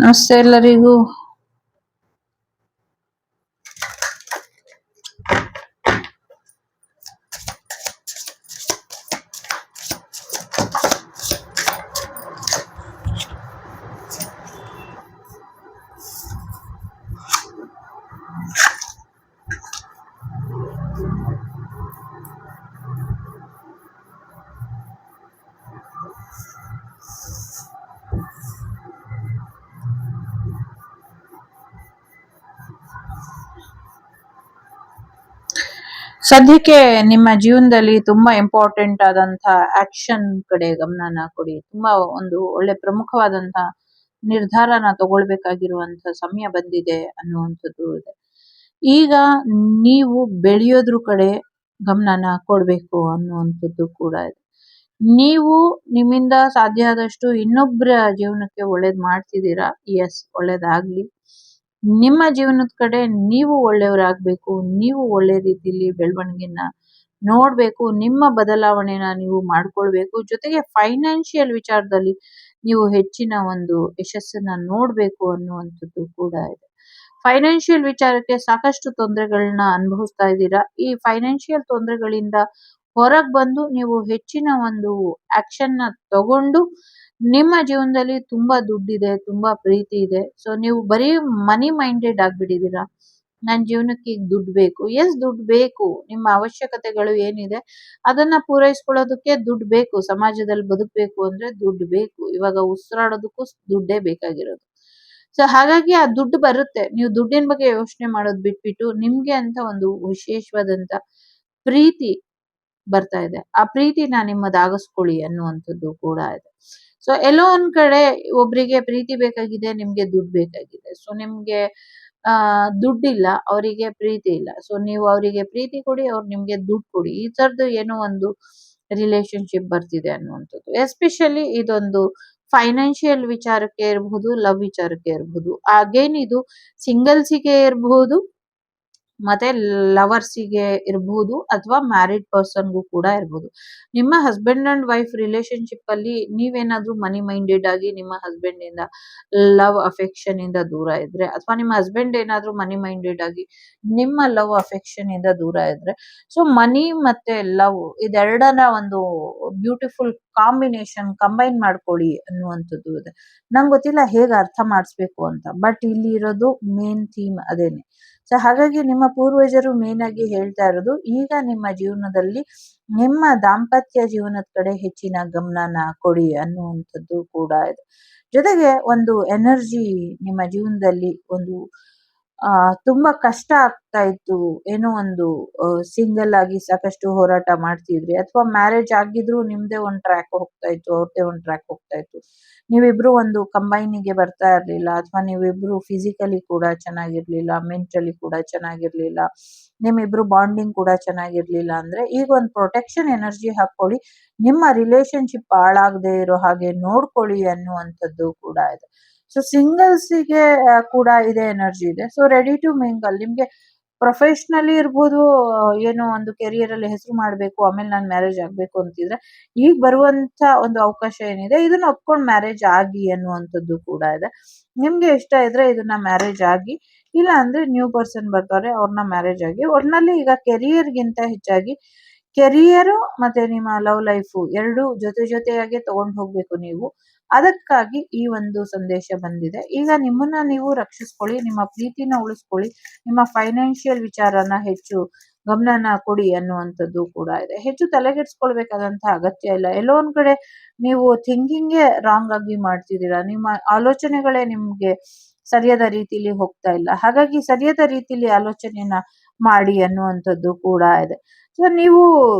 ನಮಸ್ತೆ ಎಲ್ಲರಿಗೂ. ಸದ್ಯಕ್ಕೆ ನಿಮ್ಮ ಜೀವನದಲ್ಲಿ ತುಂಬಾ ಇಂಪಾರ್ಟೆಂಟ್ ಆದಂತ ಆಕ್ಷನ್ ಕಡೆ ಗಮನನ ಕೊಡಿ. ತುಂಬಾ ಒಂದು ಒಳ್ಳೆ ಪ್ರಮುಖವಾದಂತ ನಿರ್ಧಾರನ ತಗೊಳ್ಬೇಕಾಗಿರುವಂತ ಸಮಯ ಬಂದಿದೆ ಅನ್ನುವಂಥದ್ದು ಇದೆ. ಈಗ ನೀವು ಬೆಳೆಯೋದ್ರ ಕಡೆ ಗಮನನ ಕೊಡ್ಬೇಕು ಅನ್ನುವಂಥದ್ದು ಕೂಡ ಇದೆ. ನೀವು ನಿಮ್ಮಿಂದ ಸಾಧ್ಯ ಆದಷ್ಟು ಇನ್ನೊಬ್ಬರ ಜೀವನಕ್ಕೆ ಒಳ್ಳೇದ್ ಮಾಡ್ತಿದ್ದೀರಾ. ಎಸ್, ಒಳ್ಳೇದಾಗ್ಲಿ. ನಿಮ್ಮ ಜೀವನದ ಕಡೆ ನೀವು ಒಳ್ಳೆಯವರಾಗ್ಬೇಕು. ನೀವು ಒಳ್ಳೆ ರೀತಿಯಲ್ಲಿ ಬೆಳವಣಿಗೆನ ನೋಡ್ಬೇಕು. ನಿಮ್ಮ ಬದಲಾವಣೆನ ನೀವು ಮಾಡ್ಕೊಳ್ಬೇಕು. ಜೊತೆಗೆ ಫೈನಾನ್ಷಿಯಲ್ ವಿಚಾರದಲ್ಲಿ ನೀವು ಹೆಚ್ಚಿನ ಒಂದು ಯಶಸ್ಸನ್ನ ನೋಡ್ಬೇಕು ಅನ್ನುವಂಥದ್ದು ಕೂಡ ಇದೆ. ಫೈನಾನ್ಷಿಯಲ್ ವಿಚಾರಕ್ಕೆ ಸಾಕಷ್ಟು ತೊಂದರೆಗಳನ್ನ ಅನುಭವಿಸ್ತಾ ಇದ್ದೀರಾ. ಈ ಫೈನಾನ್ಷಿಯಲ್ ತೊಂದರೆಗಳಿಂದ ಹೊರಗ್ ಬಂದು ನೀವು ಹೆಚ್ಚಿನ ಒಂದು ಆಕ್ಷನ್ ನ ತಗೊಂಡು ನಿಮ್ಮ ಜೀವನದಲ್ಲಿ ತುಂಬಾ ದುಡ್ಡಿದೆ, ತುಂಬಾ ಪ್ರೀತಿ ಇದೆ. ಸೊ ನೀವು ಬರೀ ಮನಿ ಮೈಂಡೆಡ್ ಆಗ್ಬಿಟ್ಟಿದ್ದೀರಾ. ನನ್ ಜೀವನಕ್ಕೆ ಈಗ ದುಡ್ಡು ಬೇಕು. ಎಸ್, ದುಡ್ಡು ಬೇಕು. ನಿಮ್ಮ ಅವಶ್ಯಕತೆಗಳು ಏನಿದೆ ಅದನ್ನ ಪೂರೈಸ್ಕೊಳ್ಳೋದಕ್ಕೆ ದುಡ್ಡು ಬೇಕು. ಸಮಾಜದಲ್ಲಿ ಬದುಕಬೇಕು ಅಂದ್ರೆ ದುಡ್ಡು ಬೇಕು. ಇವಾಗ ಉಸಿರಾಡೋದಕ್ಕೂ ದುಡ್ಡೇ ಬೇಕಾಗಿರೋದು. ಸೊ ಹಾಗಾಗಿ ಆ ದುಡ್ಡು ಬರುತ್ತೆ. ನೀವು ದುಡ್ಡಿನ ಬಗ್ಗೆ ಯೋಚನೆ ಮಾಡೋದು ಬಿಟ್ಬಿಟ್ಟು ನಿಮ್ಗೆ ಅಂತ ಒಂದು ವಿಶೇಷವಾದಂತ ಪ್ರೀತಿ ಬರ್ತಾ ಇದೆ. ಆ ಪ್ರೀತಿನ ನಿಮ್ಮದಾಗಿಸ್ಕೊಳ್ಳಿ ಅನ್ನುವಂಥದ್ದು ಕೂಡ ಇದೆ. ಸೊ ಎಲ್ಲೋ ಒಂದ್ ಕಡೆ ಒಬ್ರಿಗೆ ಪ್ರೀತಿ ಬೇಕಾಗಿದೆ, ನಿಮ್ಗೆ ದುಡ್ಡು ಬೇಕಾಗಿದೆ. ಸೊ ನಿಮ್ಗೆ ದುಡ್ಡಿಲ್ಲ, ಅವರಿಗೆ ಪ್ರೀತಿ ಇಲ್ಲ. ಸೊ ನೀವು ಅವರಿಗೆ ಪ್ರೀತಿ ಕೊಡಿ, ಅವ್ರು ನಿಮ್ಗೆ ದುಡ್ಡು ಕೊಡಿ. ಈ ತರದ್ದು ಏನೋ ಒಂದು ರಿಲೇಶನ್ಶಿಪ್ ಬರ್ತಿದೆ ಅನ್ನುವಂಥದ್ದು. ಎಸ್ಪೆಷಲಿ ಇದೊಂದು ಫೈನಾನ್ಷಿಯಲ್ ವಿಚಾರಕ್ಕೆ ಇರಬಹುದು, ಲವ್ ವಿಚಾರಕ್ಕೆ ಇರಬಹುದು. ಅಗೇನ್ ಇದು ಸಿಂಗಲ್ಸಿಗೆ ಇರಬಹುದು, ಮತ್ತೆ ಲವರ್ಸಿಗೆ ಇರಬಹುದು, ಅಥವಾ ಮ್ಯಾರಿಡ್ ಪರ್ಸನ್ಗೂ ಕೂಡ ಇರಬಹುದು. ನಿಮ್ಮ ಹಸ್ಬೆಂಡ್ ಅಂಡ್ ವೈಫ್ ರಿಲೇಶನ್ಶಿಪ್ ಅಲ್ಲಿ ನೀವೇನಾದ್ರೂ ಮನಿ ಮೈಂಡೆಡ್ ಆಗಿ ನಿಮ್ಮ ಹಸ್ಬೆಂಡ್ ಇಂದ ಲವ್ ಅಫೆಕ್ಷನ್ ಇಂದ ದೂರ ಇದ್ರೆ, ಅಥವಾ ನಿಮ್ಮ ಹಸ್ಬೆಂಡ್ ಏನಾದ್ರೂ ಮನಿ ಮೈಂಡೆಡ್ ಆಗಿ ನಿಮ್ಮ ಲವ್ ಅಫೆಕ್ಷನ್ ಇಂದ ದೂರ ಇದ್ರೆ, ಸೊ ಮನಿ ಮತ್ತೆ ಲವ್ ಇದೆರಡನ ಒಂದು ಬ್ಯೂಟಿಫುಲ್ ಕಾಂಬಿನೇಷನ್ ಕಂಬೈನ್ ಮಾಡ್ಕೊಳ್ಳಿ ಅನ್ನುವಂಥದ್ದು ಇದೆ. ನಂಗೆ ಗೊತ್ತಿಲ್ಲ ಹೇಗೆ ಅರ್ಥ ಮಾಡಿಸ್ಬೇಕು ಅಂತ, ಬಟ್ ಇಲ್ಲಿ ಇರೋದು ಮೇನ್ ಥೀಮ್ ಅದೇನೆ. ಸೊ ಹಾಗಾಗಿ ನಿಮ್ಮ ಪೂರ್ವಜರು ಮೇನ್ ಆಗಿ ಹೇಳ್ತಾ ಇರೋದು, ಈಗ ನಿಮ್ಮ ಜೀವನದಲ್ಲಿ ನಿಮ್ಮ ದಾಂಪತ್ಯ ಜೀವನದ ಕಡೆ ಹೆಚ್ಚಿನ ಗಮನನ ಕೊಡಿ ಅನ್ನುವಂಥದ್ದು ಕೂಡ ಇದೆ. ಜೊತೆಗೆ ಒಂದು ಎನರ್ಜಿ ನಿಮ್ಮ ಜೀವನದಲ್ಲಿ ಒಂದು ತುಂಬಾ ಕಷ್ಟ ಆಗ್ತಾ ಇತ್ತು, ಏನೋ ಒಂದು ಸಿಂಗಲ್ ಆಗಿ ಸಾಕಷ್ಟು ಹೋರಾಟ ಮಾಡ್ತಿದ್ರಿ, ಅಥವಾ ಮ್ಯಾರೇಜ್ ಆಗಿದ್ರು ನಿಮ್ದೇ ಒಂದ್ ಟ್ರ್ಯಾಕ್ ಹೋಗ್ತಾ ಇತ್ತು, ಅವ್ರದ್ದೇ ಒಂದ್ ಟ್ರ್ಯಾಕ್ ಹೋಗ್ತಾ ಇತ್ತು. ನೀವಿಬ್ರು ಒಂದು ಕಂಬೈನಿಗೆ ಬರ್ತಾ ಇರ್ಲಿಲ್ಲ, ಅಥವಾ ನೀವಿಬ್ರು ಫಿಸಿಕಲಿ ಕೂಡ ಚೆನ್ನಾಗಿರ್ಲಿಲ್ಲ, ಮೆಂಟಲಿ ಕೂಡ ಚೆನ್ನಾಗಿರ್ಲಿಲ್ಲ, ನಿಮ್ಮಿಬ್ರು ಬಾಂಡಿಂಗ್ ಕೂಡ ಚೆನ್ನಾಗಿರ್ಲಿಲ್ಲ ಅಂದ್ರೆ ಈಗ ಒಂದು ಪ್ರೊಟೆಕ್ಷನ್ ಎನರ್ಜಿ ಹಾಕೊಳ್ಳಿ. ನಿಮ್ಮ ರಿಲೇಶನ್ಶಿಪ್ ಹಾಳಾಗದೆ ಇರೋ ಹಾಗೆ ನೋಡ್ಕೊಳ್ಳಿ ಅನ್ನುವಂಥದ್ದು ಕೂಡ ಇದೆ. ಸೊ ಸಿಂಗಲ್ಸಿಗೆ ಕೂಡ ಇದೇ ಎನರ್ಜಿ ಇದೆ. So ready to mingle. ನಿಮ್ಗೆ ಪ್ರೊಫೆಷನಲಿ ಇರ್ಬೋದು, ಏನೋ ಒಂದು ಕೆರಿಯರ್ ಅಲ್ಲಿ ಹೆಸರು ಮಾಡ್ಬೇಕು, ಆಮೇಲೆ ನಾನು ಮ್ಯಾರೇಜ್ ಆಗ್ಬೇಕು ಅಂತಿದ್ರೆ ಈಗ ಬರುವಂತ ಒಂದು ಅವಕಾಶ ಏನಿದೆ ಇದನ್ನ ಒಪ್ಕೊಂಡು ಮ್ಯಾರೇಜ್ ಆಗಿ ಅನ್ನುವಂಥದ್ದು ಕೂಡ ಇದೆ. ನಿಮ್ಗೆ ಇಷ್ಟ ಇದ್ರೆ ಇದನ್ನ ಮ್ಯಾರೇಜ್ ಆಗಿ, ಇಲ್ಲ ಅಂದ್ರೆ ನ್ಯೂ ಪರ್ಸನ್ ಬರ್ತಾರೆ, ಅವ್ರನ್ನ ಮ್ಯಾರೇಜ್ ಆಗಿ. ಒಟ್ನಲ್ಲಿ ಈಗ ಕೆರಿಯರ್ಗಿಂತ ಹೆಚ್ಚಾಗಿ ಕೆರಿಯರ್ ಮತ್ತೆ ನಿಮ್ಮ ಲವ್ ಲೈಫ್ ಎರಡು ಜೊತೆ ಜೊತೆಯಾಗಿ ತಗೊಂಡು ಹೋಗ್ಬೇಕು ನೀವು. ಅದಕ್ಕಾಗಿ ಈ ಒಂದು ಸಂದೇಶ ಬಂದಿದೆ. ಈಗ ನಿಮ್ಮನ್ನ ನೀವು ರಕ್ಷಿಸ್ಕೊಳ್ಳಿ, ನಿಮ್ಮ ಪ್ರೀತಿನ ಉಳಿಸ್ಕೊಳ್ಳಿ, ನಿಮ್ಮ ಫೈನಾನ್ಷಿಯಲ್ ವಿಚಾರನ ಹೆಚ್ಚು ಗಮನನ ಕೊಡಿ ಅನ್ನುವಂಥದ್ದು ಕೂಡ ಇದೆ. ಹೆಚ್ಚು ತಲೆಗೆಡ್ಸ್ಕೊಳ್ಬೇಕಾದಂತ ಅಗತ್ಯ ಇಲ್ಲ. ಎಲ್ಲೋ ಒಂದ್ ಕಡೆ ನೀವು ಥಿಂಕಿಂಗೇ ರಾಂಗ್ ಆಗಿ ಮಾಡ್ತಿದ್ದೀರಾ. ನಿಮ್ಮ ಆಲೋಚನೆಗಳೇ ನಿಮ್ಗೆ ಸರಿಯಾದ ರೀತಿಲಿ ಹೋಗ್ತಾ ಇಲ್ಲ. ಹಾಗಾಗಿ ಸರಿಯಾದ ರೀತಿಲಿ ಆಲೋಚನೆನ ಮಾಡಿ ಅನ್ನುವಂಥದ್ದು ಕೂಡ ಇದೆ. ಸೊ ನೀವು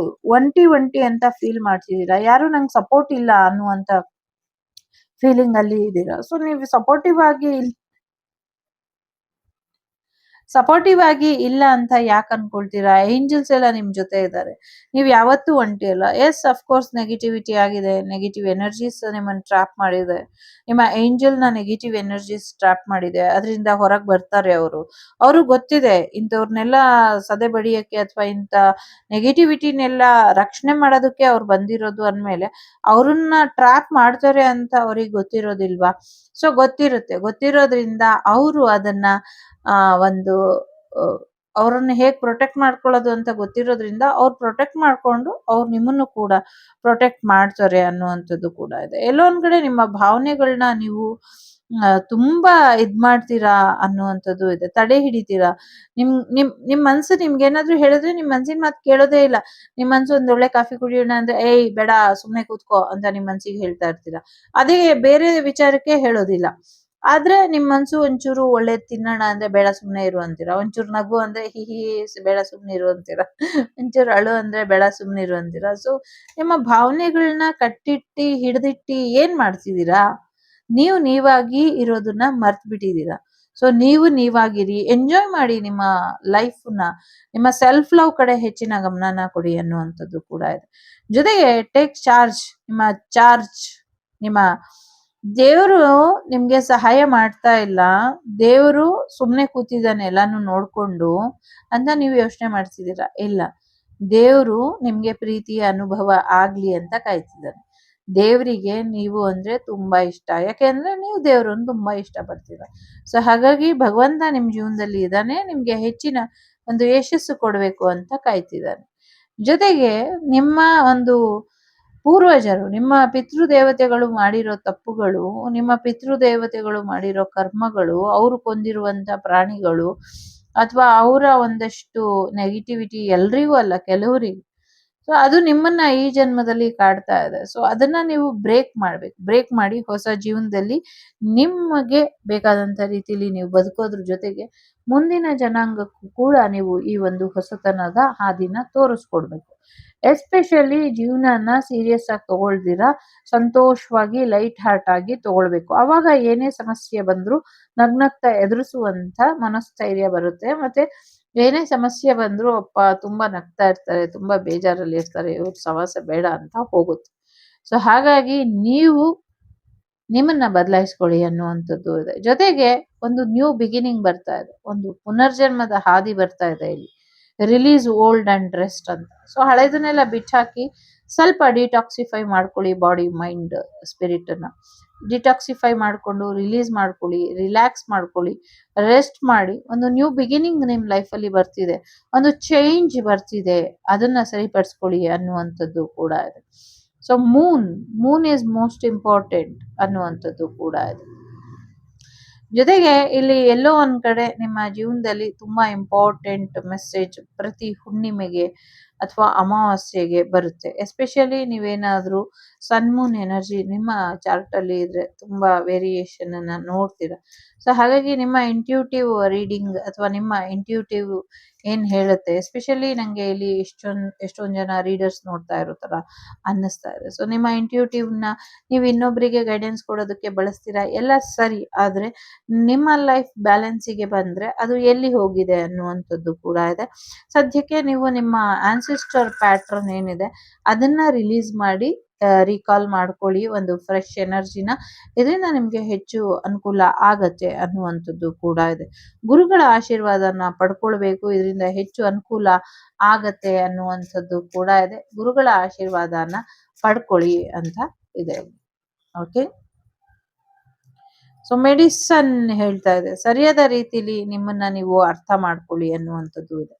ಒಂಟಿ ಅಂತ ಫೀಲ್ ಮಾಡ್ತಿದ್ದೀರಾ, ಯಾರು ನಂಗೆ ಸಪೋರ್ಟ್ ಇಲ್ಲ ಅನ್ನುವಂತ ಫೀಲಿಂಗ್ ಅಲ್ಲಿ ಇದ್ದೀರಾ. ಸೊ ನೀವು ಸಪೋರ್ಟಿವ್ ಆಗಿ ಸಪೋರ್ಟಿವ್ ಆಗಿ ಇಲ್ಲ ಅಂತ ಯಾಕೆ ಅನ್ಕೊಳ್ತೀರಾ? ಏಂಜಲ್ಸ್ ಎಲ್ಲ ನಿಮ್ ಜೊತೆ ಇದ್ದಾರೆ. ನೀವ್ ಯಾವತ್ತೂ ಒಂಟಿ ಅಲ್ಲ. ಎಸ್ ಅಫ್ಕೋರ್ಸ್ ನೆಗೆಟಿವಿಟಿ ಆಗಿದೆ, ನೆಗೆಟಿವ್ ಎನರ್ಜೀಸ್ ನಿಮ್ಮನ್ನ ಟ್ರಾಪ್ ಮಾಡಿದೆ, ನಿಮ್ಮ ಏಂಜಲ್ ನ ನೆಗೆಟಿವ್ ಎನರ್ಜೀಸ್ ಟ್ರಾಪ್ ಮಾಡಿದೆ, ಅದರಿಂದ ಹೊರಗೆ ಬರ್ತಾರೆ ಅವರು. ಅವ್ರಿಗೆ ಗೊತ್ತಿದೆ ಇಂಥವ್ರನ್ನೆಲ್ಲ ಸದೆ ಬಡಿಯಕ್ಕೆ ಅಥವಾ ಇಂಥ ನೆಗೆಟಿವಿಟಿನೆಲ್ಲ ರಕ್ಷಣೆ ಮಾಡೋದಕ್ಕೆ ಅವ್ರು ಬಂದಿರೋದು ಅಂದ್ಮೇಲೆ ಅವ್ರನ್ನ ಟ್ರಾಪ್ ಮಾಡ್ತಾರೆ ಅಂತ ಅವ್ರಿಗೆ ಗೊತ್ತಿರೋದಿಲ್ವಾ? ಸೊ ಗೊತ್ತಿರೋದ್ರಿಂದ ಅವರು ಅದನ್ನ ಒಂದು ಅವ್ರನ್ನ ಹೇಗ್ ಪ್ರೊಟೆಕ್ಟ್ ಮಾಡ್ಕೊಳ್ಳೋದು ಅಂತ ಗೊತ್ತಿರೋದ್ರಿಂದ ಅವ್ರು ಪ್ರೊಟೆಕ್ಟ್ ಮಾಡ್ಕೊಂಡು ಅವ್ರು ನಿಮ್ಮನ್ನು ಕೂಡ ಪ್ರೊಟೆಕ್ಟ್ ಮಾಡ್ತಾರೆ ಅನ್ನುವಂಥದ್ದು ಕೂಡ ಇದೆ. ಎಲ್ಲೋ ಒಂದ್ ಕಡೆ ನಿಮ್ಮ ಭಾವನೆಗಳನ್ನ ನೀವು ತುಂಬಾ ಮಾಡ್ತೀರಾ ಅನ್ನುವಂಥದ್ದು ಇದೆ. ತಡೆ ಹಿಡಿತೀರಾ. ನಿಮ್ ಮನ್ಸು ನಿಮ್ಗೇನಾದ್ರೂ ಹೇಳಿದ್ರೆ ನಿಮ್ ಮನ್ಸಿನ ಮಾತು ಕೇಳೋದೇ ಇಲ್ಲ. ನಿಮ್ ಮನ್ಸು ಒಂದ್ ಒಳ್ಳೆ ಕಾಫಿ ಕುಡಿಯೋಣ ಅಂದ್ರೆ ಏಯ್ ಬೇಡ ಸುಮ್ನೆ ಕೂತ್ಕೋ ಅಂತ ನಿಮ್ ಮನ್ಸಿಗೆ ಹೇಳ್ತಾ ಇರ್ತೀರಾ. ಅದೇ ಬೇರೆ ವಿಚಾರಕ್ಕೆ ಹೇಳೋದಿಲ್ಲ. ಆದ್ರೆ ನಿಮ್ ಮನ್ಸು ಒಂಚೂರು ಒಳ್ಳೇದ್ ತಿನ್ನೋಣ ಅಂದ್ರೆ ಬೇಡ ಸುಮ್ನೆ ಇರು ಅಂತೀರಾ. ಒಂಚೂರು ನಗು ಅಂದ್ರೆ ಹಿಹಿ ಬೇಡ ಸುಮ್ನೆ ಇರು ಅಂತೀರಾ. ಒಂಚೂರು ಅಳು ಅಂದ್ರೆ ಬೇಡ ಸುಮ್ನೆ ಇರು ಅಂತೀರಾ. ಸೊ ನಿಮ್ಮ ಭಾವನೆಗಳನ್ನ ಕಟ್ಟಿಟ್ಟಿ ಹಿಡ್ದಿಟ್ಟಿ ಏನ್ ಮಾಡ್ತಿದೀರಾ? ನೀವು ನೀವಾಗಿ ಇರೋದನ್ನ ಮರ್ತ್ ಬಿಟ್ಟಿದೀರಾ. ಸೊ ನೀವು ನೀವಾಗಿರಿ, ಎಂಜಾಯ್ ಮಾಡಿ ನಿಮ್ಮ ಲೈಫ್ನ. ನಿಮ್ಮ ಸೆಲ್ಫ್ ಲವ್ ಕಡೆ ಹೆಚ್ಚಿನ ಗಮನನ ಕೊಡಿ ಅನ್ನುವಂಥದ್ದು ಕೂಡ ಇದೆ. ಜೊತೆಗೆ ಟೇಕ್ ಚಾರ್ಜ್. ನಿಮ್ಮ ದೇವರು ನಿಮ್ಗೆ ಸಹಾಯ ಮಾಡ್ತಾ ಇಲ್ಲ, ದೇವರು ಸುಮ್ನೆ ಕೂತಿದ್ದಾನೆ ಎಲ್ಲಾನು ನೋಡ್ಕೊಂಡು ಅಂತ ನೀವು ಯೋಚನೆ ಮಾಡ್ತಿದ್ದೀರಾ. ಇಲ್ಲ, ದೇವರು ನಿಮ್ಗೆ ಪ್ರೀತಿಯ ಅನುಭವ ಆಗ್ಲಿ ಅಂತ ಕಾಯ್ತಿದ್ದಾನೆ. ದೇವರಿಗೆ ನೀವು ಅಂದ್ರೆ ತುಂಬಾ ಇಷ್ಟ. ಯಾಕೆಂದ್ರೆ ನೀವು ದೇವ್ರನ್ನ ತುಂಬಾ ಇಷ್ಟ ಪಡ್ತೀರ. ಸೊ ಹಾಗಾಗಿ ಭಗವಂತ ನಿಮ್ ಜೀವನದಲ್ಲಿ ಇದ್ದಾನೆ, ನಿಮ್ಗೆ ಹೆಚ್ಚಿನ ಒಂದು ಯಶಸ್ಸು ಕೊಡ್ಬೇಕು ಅಂತ ಕಾಯ್ತಿದ್ದಾನೆ. ಜೊತೆಗೆ ನಿಮ್ಮ ಒಂದು ಪೂರ್ವಜರು, ನಿಮ್ಮ ಪಿತೃದೇವತೆಗಳು ಮಾಡಿರೋ ತಪ್ಪುಗಳು, ನಿಮ್ಮ ಪಿತೃದೇವತೆಗಳು ಮಾಡಿರೋ ಕರ್ಮಗಳು, ಅವರು ಕೊಂದಿರುವಂತ ಪ್ರಾಣಿಗಳು ಅಥವಾ ಅವರ ಒಂದಷ್ಟು ನೆಗೆಟಿವಿಟಿ, ಎಲ್ರಿಗೂ ಅಲ್ಲ ಕೆಲವರಿಗೆ, ಸೊ ಅದು ನಿಮ್ಮನ್ನ ಈ ಜನ್ಮದಲ್ಲಿ ಕಾಡ್ತಾ ಇದೆ. ಸೊ ಅದನ್ನ ನೀವು ಬ್ರೇಕ್ ಮಾಡಿ ಹೊಸ ಜೀವನದಲ್ಲಿ ನಿಮಗೆ ಬೇಕಾದಂತ ರೀತಿಲಿ ನೀವು ಬದುಕೋದ್ರ ಜೊತೆಗೆ ಮುಂದಿನ ಜನಾಂಗಕ್ಕೂ ಕೂಡ ನೀವು ಈ ಒಂದು ಹೊಸತನದ ಹಾದಿನ ತೋರಿಸ್ಕೊಡ್ಬೇಕು. ಎಸ್ಪೆಷಲಿ ಜೀವನನ ಸೀರಿಯಸ್ ಆಗಿ ತಗೊಳ್ದಿರಾ ಸಂತೋಷವಾಗಿ ಲೈಟ್ ಹಾರ್ಟ್ ಆಗಿ ತಗೊಳ್ಬೇಕು. ಅವಾಗ ಏನೇ ಸಮಸ್ಯೆ ಬಂದ್ರು ನಗ್ನಗ್ತಾ ಎದುರಿಸುವಂತ ಮನಸ್ಥೈರ್ಯ ಬರುತ್ತೆ. ಮತ್ತೆ ಏನೇ ಸಮಸ್ಯೆ ಬಂದ್ರು ಅಪ್ಪ ತುಂಬಾ ನಗ್ತಾ ಇರ್ತಾರೆ, ತುಂಬಾ ಬೇಜಾರಲ್ಲಿ ಇರ್ತಾರೆ, ಇವ್ರ ಸವಾಸ ಬೇಡ ಅಂತ ಹೋಗುತ್ತೆ. ಸೊ ಹಾಗಾಗಿ ನೀವು ನಿಮ್ಮನ್ನ ಬದಲಾಯಿಸ್ಕೊಳ್ಳಿ ಅನ್ನುವಂಥದ್ದು ಇದೆ. ಜೊತೆಗೆ ಒಂದು ನ್ಯೂ ಬಿಗಿನಿಂಗ್ ಬರ್ತಾ ಇದೆ, ಒಂದು ಪುನರ್ಜನ್ಮದ ಹಾದಿ ಬರ್ತಾ ಇದೆ ಇಲ್ಲಿ. ರಿಲೀಸ್ ಓಲ್ಡ್ ಅಂಡ್ ರೆಸ್ಟ್ ಅಂತ. ಸೊ ಹಳೆದನ್ನೆಲ್ಲ ಬಿಟ್ಟಾಕಿ ಸ್ವಲ್ಪ ಡಿಟಾಕ್ಸಿಫೈ ಮಾಡ್ಕೊಳ್ಳಿ, ಬಾಡಿ ಮೈಂಡ್ ಸ್ಪಿರಿಟ್ ಅನ್ನ ಡಿಟಾಕ್ಸಿಫೈ ಮಾಡ್ಕೊಂಡು ರಿಲೀಸ್ ಮಾಡ್ಕೊಳ್ಳಿ, ರಿಲ್ಯಾಕ್ಸ್ ಮಾಡ್ಕೊಳ್ಳಿ, ರೆಸ್ಟ್ ಮಾಡಿ. ಒಂದು ನ್ಯೂ ಬಿಗಿನಿಂಗ್ ನಿಮ್ ಲೈಫಲ್ಲಿ ಬರ್ತಿದೆ, ಒಂದು ಚೇಂಜ್ ಬರ್ತಿದೆ, ಅದನ್ನ ಸರಿಪಡಿಸ್ಕೊಳ್ಳಿ ಅನ್ನುವಂಥದ್ದು ಕೂಡ ಇದೆ. So Moon is most important ಅನ್ನುವಂಥದ್ದು ಕೂಡ ಇದೆ. ಜೊತೆಗೆ ಇಲ್ಲಿ ಎಲ್ಲೋ ಒಂದ್ ಕಡೆ ನಿಮ್ಮ ಜೀವನದಲ್ಲಿ ತುಂಬಾ ಇಂಪಾರ್ಟೆಂಟ್ ಮೆಸೇಜ್ ಪ್ರತಿ ಹುಣ್ಣಿಮೆಗೆ ಅಥವಾ ಅಮಾವಾಸ್ಯೆಗೆ ಬರುತ್ತೆ. ಎಸ್ಪೆಷಲಿ ನೀವೇನಾದ್ರೂ ಸನ್ ಮೂನ್ ಎನರ್ಜಿ ನಿಮ್ಮ ಚಾರ್ಟ್ ಅಲ್ಲಿ ಇದ್ರೆ ತುಂಬಾ ವೇರಿಯೇಷನ್ ಅನ್ನ ನೋಡ್ತೀರಾ. ಸೊ ಹಾಗಾಗಿ ನಿಮ್ಮ ಇಂಟ್ಯೂಟಿವ್ ರೀಡಿಂಗ್ ಅಥವಾ ನಿಮ್ಮ ಇಂಟ್ಯೂಟಿವ್ ಏನ್ ಹೇಳುತ್ತೆ, ಎಸ್ಪೆಷಲಿ ನಂಗೆ ಇಲ್ಲಿ ಎಷ್ಟೊಂದ್ ಜನ ರೀಡರ್ಸ್ ನೋಡ್ತಾ ಇರೋ ತರ ಅನ್ನಿಸ್ತಾ ಇದೆ. ಸೊ ನಿಮ್ಮ ಇಂಟ್ಯೂಟಿವ್ ನ ನೀವು ಇನ್ನೊಬ್ಬರಿಗೆ ಗೈಡೆನ್ಸ್ ಕೊಡೋದಕ್ಕೆ ಬಳಸ್ತೀರಾ, ಎಲ್ಲ ಸರಿ. ಆದ್ರೆ ನಿಮ್ಮ ಲೈಫ್ ಬ್ಯಾಲೆನ್ಸಿಗೆ ಬಂದ್ರೆ ಅದು ಎಲ್ಲಿ ಹೋಗಿದೆ ಅನ್ನುವಂಥದ್ದು ಕೂಡ ಇದೆ. ಸದ್ಯಕ್ಕೆ ನೀವು ನಿಮ್ಮ ಆನ್ಸಿಸ್ಟರ್ ಪ್ಯಾಟ್ರನ್ ಏನಿದೆ ಅದನ್ನ ರಿಲೀಸ್ ಮಾಡಿ ರೀಕಾಲ್ ಮಾಡ್ಕೊಳ್ಳಿ, ಒಂದು ಫ್ರೆಶ್ ಎನರ್ಜಿನ. ಇದರಿಂದ ನಿಮ್ಗೆ ಹೆಚ್ಚು ಅನುಕೂಲ ಆಗತ್ತೆ ಅನ್ನುವಂಥದ್ದು ಕೂಡ ಇದೆ. ಗುರುಗಳ ಆಶೀರ್ವಾದನ ಪಡ್ಕೊಳ್ಬೇಕು, ಇದರಿಂದ ಹೆಚ್ಚು ಅನುಕೂಲ ಆಗತ್ತೆ ಅನ್ನುವಂಥದ್ದು ಕೂಡ ಇದೆ. ಗುರುಗಳ ಆಶೀರ್ವಾದನ ಪಡ್ಕೊಳ್ಳಿ ಅಂತ ಇದೆ. ಓಕೆ, ಸೊ ಮೆಡಿಸನ್ ಹೇಳ್ತಾ ಇದೆ ಸರಿಯಾದ ರೀತಿಲಿ ನಿಮ್ಮನ್ನ ನೀವು ಅರ್ಥ ಮಾಡ್ಕೊಳ್ಳಿ ಅನ್ನುವಂಥದ್ದು ಇದೆ.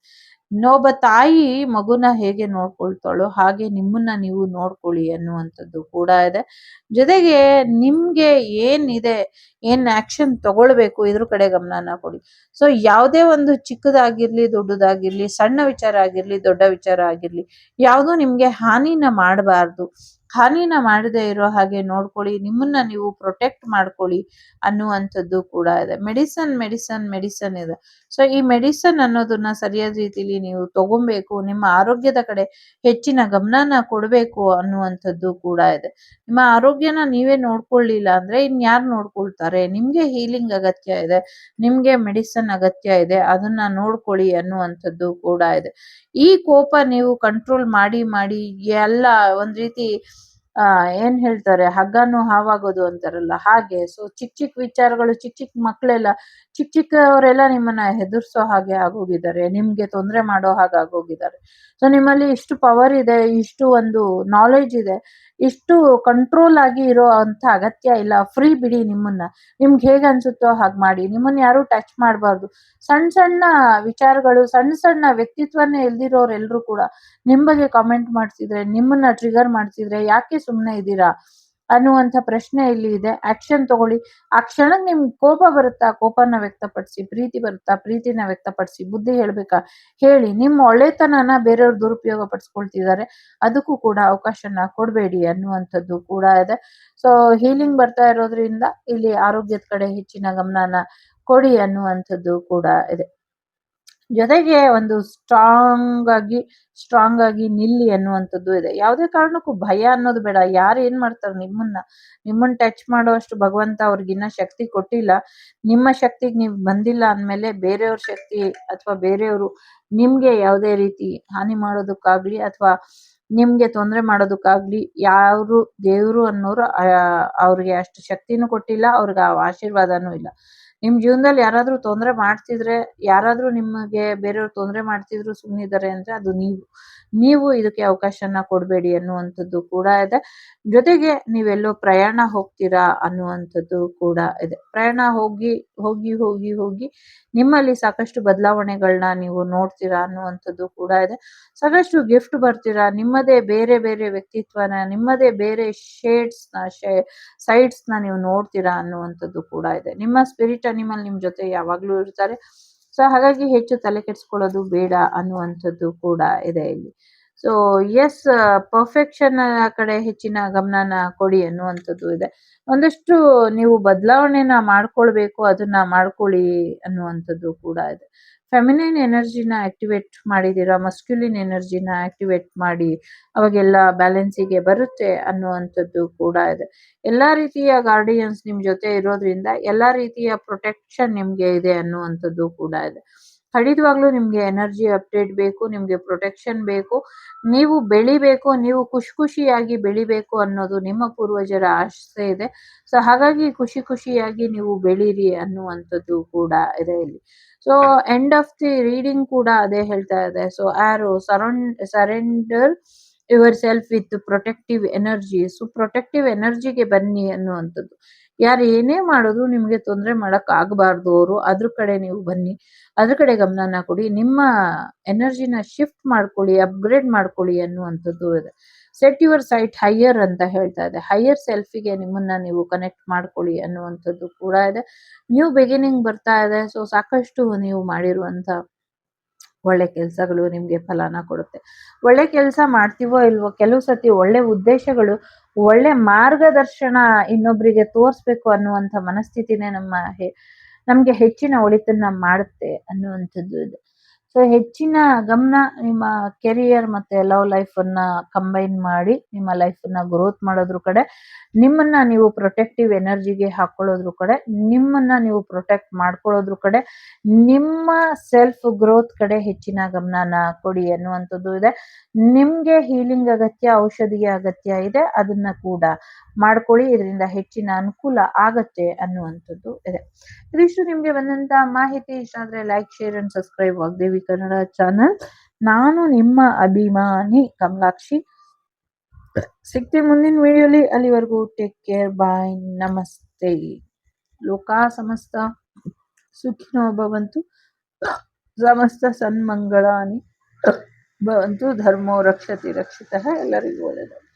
ಇನ್ನೊಬ್ಬ ತಾಯಿ ಮಗುನ ಹೇಗೆ ನೋಡ್ಕೊಳ್ತಾಳೋ ಹಾಗೆ ನಿಮ್ಮನ್ನ ನೀವು ನೋಡ್ಕೊಳ್ಳಿ ಅನ್ನುವಂಥದ್ದು ಕೂಡ ಇದೆ. ಜೊತೆಗೆ ನಿಮ್ಗೆ ಏನಿದೆ, ಏನ್ ಆಕ್ಷನ್ ತಗೊಳ್ಬೇಕು ಇದ್ರ ಕಡೆ ಗಮನನ ಕೊಡಿ. ಸೊ ಯಾವುದೇ ಒಂದು ಚಿಕ್ಕದಾಗಿರ್ಲಿ ದೊಡ್ಡದಾಗಿರ್ಲಿ, ಸಣ್ಣ ವಿಚಾರ ಆಗಿರ್ಲಿ ದೊಡ್ಡ ವಿಚಾರ ಆಗಿರ್ಲಿ, ಯಾವುದು ನಿಮ್ಗೆ ಹಾನಿನ ಮಾಡಬಾರ್ದು. ಹಾನಿನ ಮಾಡದೇ ಇರೋ ಹಾಗೆ ನೋಡ್ಕೊಳ್ಳಿ, ನಿಮ್ಮನ್ನ ನೀವು ಪ್ರೊಟೆಕ್ಟ್ ಮಾಡ್ಕೊಳ್ಳಿ ಅನ್ನುವಂಥದ್ದು ಕೂಡ ಇದೆ. ಮೆಡಿಸನ್ ಇದೆ. ಸೊ ಈ ಮೆಡಿಸನ್ ಅನ್ನೋದನ್ನ ಸರಿಯಾದ ರೀತಿಲಿ ನೀವು ತಗೊಬೇಕು, ನಿಮ್ಮ ಆರೋಗ್ಯದ ಕಡೆ ಹೆಚ್ಚಿನ ಗಮನನ ಕೊಡಬೇಕು ಅನ್ನುವಂಥದ್ದು ಕೂಡ ಇದೆ. ನಿಮ್ಮ ಆರೋಗ್ಯನ ನೀವೇ ನೋಡ್ಕೊಳ್ಳಿಲ್ಲ ಅಂದ್ರೆ ಇನ್ಯಾರು ನೋಡ್ಕೊಳ್ತಾರೆ? ನಿಮ್ಗೆ ಹೀಲಿಂಗ್ ಅಗತ್ಯ ಇದೆ, ನಿಮ್ಗೆ ಮೆಡಿಸನ್ ಅಗತ್ಯ ಇದೆ, ಅದನ್ನ ನೋಡ್ಕೊಳ್ಳಿ ಅನ್ನುವಂಥದ್ದು ಕೂಡ ಇದೆ. ಈ ಕೋಪ ನೀವು ಕಂಟ್ರೋಲ್ ಮಾಡಿ ಮಾಡಿ ಎಲ್ಲ ಒಂದ್ ರೀತಿ ಏನ್ ಹೇಳ್ತಾರೆ, ಹಗ್ಗನು ಹಾವಾಗೋದು ಅಂತಾರಲ್ಲ ಹಾಗೆ. ಸೊ ಚಿಕ್ಕ ವಿಚಾರಗಳು, ಚಿಕ್ಕ ಮಕ್ಕಳೆಲ್ಲ, ಚಿಕ್ಕವರೆಲ್ಲ ನಿಮ್ಮನ್ನ ಹೆದರ್ಸೋ ಹಾಗೆ ಆಗೋಗಿದ್ದಾರೆ, ನಿಮ್ಗೆ ತೊಂದರೆ ಮಾಡೋ ಹಾಗೆ ಆಗೋಗಿದ್ದಾರೆ. ಸೊ ನಿಮ್ಮಲ್ಲಿ ಇಷ್ಟು ಪವರ್ ಇದೆ, ಇಷ್ಟು ಒಂದು ನಾಲೆಜ್ ಇದೆ, ಇಷ್ಟು ಕಂಟ್ರೋಲ್ ಆಗಿ ಇರೋ ಅಂತ ಅಗತ್ಯ ಇಲ್ಲ. ಫ್ರೀ ಬಿಡಿ ನಿಮ್ಮನ್ನ, ನಿಮ್ಗೆ ಹೇಗೆ ಅನ್ಸುತ್ತೋ ಹಾಗೆ ಮಾಡಿ. ನಿಮ್ಮನ್ನ ಯಾರು ಟಚ್ ಮಾಡಬಾರ್ದು. ಸಣ್ಣ ಸಣ್ಣ ವಿಚಾರಗಳು, ಸಣ್ಣ ಸಣ್ಣ ವ್ಯಕ್ತಿತ್ವನೇ ಇಲ್ದಿರೋರೆಲ್ರು ಕೂಡ ನಿಮ್ ಬಗ್ಗೆ ಕಾಮೆಂಟ್ ಮಾಡ್ತಿದ್ರೆ, ನಿಮ್ಮನ್ನ ಟ್ರಿಗರ್ ಮಾಡ್ತಿದ್ರೆ ಯಾಕೆ ಸುಮ್ನೆ ಇದ್ದೀರಾ ಅನ್ನುವಂಥ ಪ್ರಶ್ನೆ ಇಲ್ಲಿ ಇದೆ. ಆಕ್ಷನ್ ತಗೊಳ್ಳಿ. ಆ ಕ್ಷಣಕ್ಕೆ ನಿಮ್ಗೆ ಕೋಪ ಬರುತ್ತಾ, ಕೋಪನ ವ್ಯಕ್ತಪಡಿಸಿ. ಪ್ರೀತಿ ಬರುತ್ತಾ, ಪ್ರೀತಿನ ವ್ಯಕ್ತಪಡಿಸಿ. ಬುದ್ಧಿ ಹೇಳ್ಬೇಕಾ, ಹೇಳಿ. ನಿಮ್ಮ ಒಳ್ಳೆತನನ ಬೇರೆಯವ್ರು ದುರುಪಯೋಗ ಪಡಿಸ್ಕೊಳ್ತಿದ್ದಾರೆ, ಅದಕ್ಕೂ ಕೂಡ ಅವಕಾಶನ ಕೊಡಬೇಡಿ ಅನ್ನುವಂಥದ್ದು ಕೂಡ ಇದೆ. ಸೊ ಹೀಲಿಂಗ್ ಬರ್ತಾ ಇರೋದ್ರಿಂದ ಇಲ್ಲಿ ಆರೋಗ್ಯದ ಕಡೆ ಹೆಚ್ಚಿನ ಗಮನನ ಕೊಡಿ ಅನ್ನುವಂಥದ್ದು ಕೂಡ ಇದೆ. ಜೊತೆಗೆ ಒಂದು ಸ್ಟ್ರಾಂಗ್ ಆಗಿ ನಿಲ್ಲಿ ಅನ್ನುವಂಥದ್ದು ಇದೆ. ಯಾವುದೇ ಕಾರಣಕ್ಕೂ ಭಯ ಅನ್ನೋದು ಬೇಡ. ಯಾರು ಏನ್ ಮಾಡ್ತಾರೆ ನಿಮ್ಮನ್ನ ಟಚ್ ಮಾಡೋ ಅಷ್ಟು ಭಗವಂತ ಅವ್ರಿಗಿನ್ನ ಶಕ್ತಿ ಕೊಟ್ಟಿಲ್ಲ. ನಿಮ್ಮ ಶಕ್ತಿಗೆ ನೀವು ಬಂದಿಲ್ಲ ಅಂದ್ಮೇಲೆ ಬೇರೆಯವ್ರ ಶಕ್ತಿ ಅಥವಾ ಬೇರೆಯವರು ನಿಮ್ಗೆ ಯಾವುದೇ ರೀತಿ ಹಾನಿ ಮಾಡೋದಕ್ಕಾಗ್ಲಿ ಅಥವಾ ನಿಮ್ಗೆ ತೊಂದರೆ ಮಾಡೋದಕ್ಕಾಗ್ಲಿ ಯಾರು ದೇವ್ರು ಅನ್ನೋರು ಅವ್ರಿಗೆ ಅಷ್ಟು ಶಕ್ತಿನೂ ಕೊಟ್ಟಿಲ್ಲ, ಅವ್ರಿಗೆ ಆ ಆಶೀರ್ವಾದನೂ ಇಲ್ಲ. ನಿಮ್ ಜೀವನದಲ್ಲಿ ಯಾರಾದ್ರೂ ತೊಂದರೆ ಮಾಡ್ತಿದ್ರೆ, ಯಾರಾದ್ರೂ ನಿಮಗೆ ಬೇರೆಯವ್ರು ತೊಂದರೆ ಮಾಡ್ತಿದ್ರು ಸುಮ್ಮನಿದ್ದಾರೆ ಅಂದ್ರೆ ಅದು ನೀವು ಇದಕ್ಕೆ ಅವಕಾಶನ ಕೊಡಬೇಡಿ ಅನ್ನುವಂಥದ್ದು ಕೂಡ ಇದೆ. ಜೊತೆಗೆ ನೀವೆಲ್ಲೋ ಪ್ರಯಾಣ ಹೋಗ್ತೀರಾ ಅನ್ನುವಂಥದ್ದು ಕೂಡ ಇದೆ. ಪ್ರಯಾಣ ಹೋಗಿ ಹೋಗಿ ಹೋಗಿ ಹೋಗಿ ನಿಮ್ಮಲ್ಲಿ ಸಾಕಷ್ಟು ಬದಲಾವಣೆಗಳನ್ನ ನೀವು ನೋಡ್ತೀರಾ ಅನ್ನುವಂಥದ್ದು ಕೂಡ ಇದೆ. ಸಾಕಷ್ಟು ಗಿಫ್ಟ್ ಬರ್ತೀರಾ, ನಿಮ್ಮದೇ ಬೇರೆ ಬೇರೆ ವ್ಯಕ್ತಿತ್ವನ, ನಿಮ್ಮದೇ ಬೇರೆ ಸೈಡ್ಸ್ನ ನೀವು ನೋಡ್ತೀರಾ ಅನ್ನುವಂಥದ್ದು ಕೂಡ ಇದೆ. ನಿಮ್ಮ ಸ್ಪಿರಿಟ್ ಅನಿಮಲ್ ನಿಮ್ ಜೊತೆ ಯಾವಾಗ್ಲೂ ಇರ್ತಾರೆ. ಸೊ ಹಾಗಾಗಿ ಹೆಚ್ಚು ತಲೆ ಕೆಡಿಸ್ಕೊಳ್ಳೋದು ಬೇಡ ಅನ್ನುವಂಥದ್ದು ಕೂಡ ಇದೆ ಇಲ್ಲಿ. ಸೊ ಎಸ್, ಪರ್ಫೆಕ್ಷನ್ ಕಡೆ ಹೆಚ್ಚಿನ ಗಮನನ ಕೊಡಿ ಅನ್ನುವಂಥದ್ದು ಇದೆ. ಒಂದಷ್ಟು ನೀವು ಬದಲಾವಣೆನ ಮಾಡ್ಕೊಳ್ಬೇಕು, ಅದನ್ನ ಮಾಡ್ಕೊಳ್ಳಿ ಅನ್ನುವಂಥದ್ದು ಕೂಡ ಇದೆ. ಫೆಮಿನೈನ್ ಎನರ್ಜಿನ ಆಕ್ಟಿವೇಟ್ ಮಾಡಿದೀರಾ, ಮಸ್ಕ್ಯುಲಿನ್ ಎನರ್ಜಿನ ಆಕ್ಟಿವೇಟ್ ಮಾಡಿ, ಅವಾಗೆಲ್ಲ ಬ್ಯಾಲೆನ್ಸಿಗೆ ಬರುತ್ತೆ ಅನ್ನುವಂಥದ್ದು ಕೂಡ ಇದೆ. ಎಲ್ಲಾ ರೀತಿಯ ಗಾರ್ಡಿಯನ್ಸ್ ನಿಮ್ ಜೊತೆ ಇರೋದ್ರಿಂದ ಎಲ್ಲಾ ರೀತಿಯ ಪ್ರೊಟೆಕ್ಷನ್ ನಿಮ್ಗೆ ಇದೆ ಅನ್ನುವಂಥದ್ದು ಕೂಡ ಇದೆ. ಖಂಡಿತವಾಗ್ಲೂ ನಿಮ್ಗೆ ಎನರ್ಜಿ ಅಪ್ಡೇಟ್ ಬೇಕು, ನಿಮ್ಗೆ ಪ್ರೊಟೆಕ್ಷನ್ ಬೇಕು, ನೀವು ಬೆಳಿಬೇಕು, ನೀವು ಖುಷಿಯಾಗಿ ಬೆಳಿಬೇಕು ಅನ್ನೋದು ನಿಮ್ಮ ಪೂರ್ವಜರ ಆಸೆ ಇದೆ. ಸೊ ಹಾಗಾಗಿ ಖುಷಿಯಾಗಿ ನೀವು ಬೆಳೀರಿ ಅನ್ನುವಂಥದ್ದು ಕೂಡ ಇದೆ ಇಲ್ಲಿ. So end of the reading ಕೂಡ ಅದೇ ಹೇಳ್ತಾ ಇದೆ. So arrow surrender yourself with protective energy. So protective ಎನರ್ಜಿಗೆ ಬನ್ನಿ ಅನ್ನುವಂಥದ್ದು. ಯಾರು ಏನೇ ಮಾಡಿದ್ರು ನಿಮ್ಗೆ ತೊಂದರೆ ಮಾಡಕ್ ಆಗಬಾರ್ದು ಅವರು, ಅದ್ರ ಕಡೆ ನೀವು ಬನ್ನಿ, ಅದ್ರ ಕಡೆ ಗಮನನ ಕೊಡಿ, ನಿಮ್ಮ ಎನರ್ಜಿನ ಶಿಫ್ಟ್ ಮಾಡ್ಕೊಳ್ಳಿ, ಅಪ್ಗ್ರೇಡ್ ಮಾಡ್ಕೊಳ್ಳಿ ಅನ್ನುವಂಥದ್ದು ಇದೆ. ಸೆಟ್ ಯುವರ್ ಸೈಟ್ ಹೈಯರ್ ಅಂತ ಹೇಳ್ತಾ ಇದೆ. ಹೈಯರ್ ಸೆಲ್ಫಿಗೆ ನಿಮ್ಮನ್ನ ನೀವು ಕನೆಕ್ಟ್ ಮಾಡ್ಕೊಳ್ಳಿ ಅನ್ನುವಂಥದ್ದು ಕೂಡ ಇದೆ. ನ್ಯೂ ಬಿಗಿನಿಂಗ್ ಬರ್ತಾ ಇದೆ. ಸೊ ಸಾಕಷ್ಟು ನೀವು ಮಾಡಿರುವಂತ ಒಳ್ಳೆ ಕೆಲಸಗಳು ನಿಮ್ಗೆ ಫಲನ ಕೊಡುತ್ತೆ. ಒಳ್ಳೆ ಕೆಲಸ ಮಾಡ್ತೀವೋ ಇಲ್ವೋ, ಕೆಲವು ಸತಿ ಒಳ್ಳೆ ಉದ್ದೇಶಗಳು, ಒಳ್ಳೆ ಮಾರ್ಗದರ್ಶನ ಇನ್ನೊಬ್ರಿಗೆ ತೋರಿಸ್ಬೇಕು ಅನ್ನುವಂಥ ಮನಸ್ಥಿತಿನೇ ನಮ್ಗೆ ಹೆಚ್ಚಿನ ಒಳಿತನ್ನ ಮಾಡುತ್ತೆ ಅನ್ನುವಂಥದ್ದು ಇದೆ. ಸೊ ಹೆಚ್ಚಿನ ಗಮನ ನಿಮ್ಮ ಕೆರಿಯರ್ ಮತ್ತೆ ಲವ್ ಲೈಫ್ ಅನ್ನ ಕಂಬೈನ್ ಮಾಡಿ ನಿಮ್ಮ ಲೈಫ್ ಅನ್ನ ಗ್ರೋತ್ ಮಾಡೋದ್ರ ಕಡೆ, ನಿಮ್ಮನ್ನ ನೀವು ಪ್ರೊಟೆಕ್ಟಿವ್ ಎನರ್ಜಿಗೆ ಹಾಕೊಳ್ಳೋದ್ರ ಕಡೆ, ನಿಮ್ಮನ್ನ ನೀವು ಪ್ರೊಟೆಕ್ಟ್ ಮಾಡ್ಕೊಳ್ಳೋದ್ರ ಕಡೆ, ನಿಮ್ಮ ಸೆಲ್ಫ್ ಗ್ರೋತ್ ಕಡೆ ಹೆಚ್ಚಿನ ಗಮನನ ಕೊಡಿ ಅನ್ನುವಂಥದ್ದು ಇದೆ. ನಿಮ್ಗೆ ಹೀಲಿಂಗ್ ಅಗತ್ಯ, ಔಷಧಿಯ ಅಗತ್ಯ ಇದೆ, ಅದನ್ನ ಕೂಡ ಮಾಡ್ಕೊಳ್ಳಿ, ಇದರಿಂದ ಹೆಚ್ಚಿನ ಅನುಕೂಲ ಆಗತ್ತೆ ಅನ್ನುವಂಥದ್ದು ಇದೆ. ಇದಿಷ್ಟು ನಿಮ್ಗೆ ಬಂದಂತ ಮಾಹಿತಿ. ಇಷ್ಟ ಆದ್ರೆ like, share and subscribe Vagdevi Kannada channel. ನಾನು ನಿಮ್ಮ ಅಭಿಮಾನಿ ಕಮಲಾಕ್ಷಿ. ಸಿಗ್ತೀವಿ ಮುಂದಿನ ವಿಡಿಯೋಲಿ. ಅಲ್ಲಿವರೆಗೂ ಟೇಕ್ ಕೇರ್, ಬಾಯ್, ನಮಸ್ತೆ. ಲೋಕ ಸಮಸ್ತ ಸುಖಿನೋ ಭವಂತು, ಸಮಸ್ತ ಸನ್ಮಂಗಳಾನಿ ಭವಂತು, ಧರ್ಮೋ ರಕ್ಷತಿ ರಕ್ಷಿತಃ. ಎಲ್ಲರಿಗೂ ಒಳ್ಳೆಯದಾಗಲಿ.